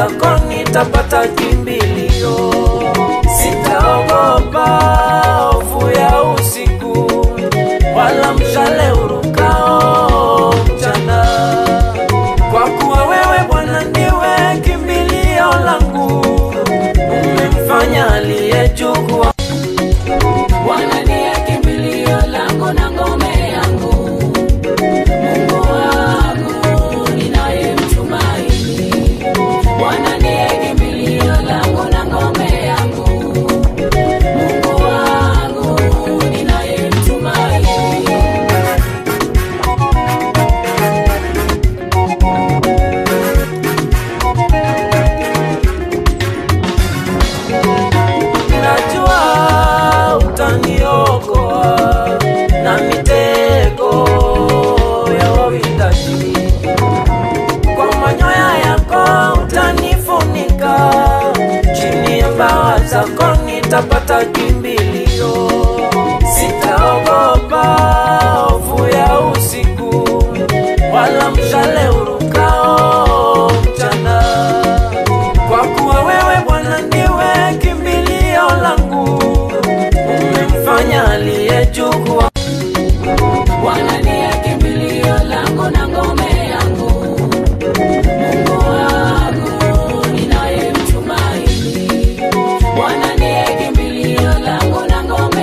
zako nitapata kimbilio. Sitaogopa hofu ya usiku, wala mshale urukao mchana. Kwa kuwa wewe Bwana ndiwe kimbilio langu, umemfanya aliye juu kuwa Bwana ndiye kimbilio langu na ngome yangu, Mungu wangu ninayemtumaini. Bwana ndiye kimbilio langu na ngome yangu, Mungu wangu ninayemtumaini. Najua utaniokoa na mitego ya wawindaji, kwa manyoya yako utanifunika, chini ya mbawa zako nitapata kimbilio. Sitaogopa hofu ya usiku, wala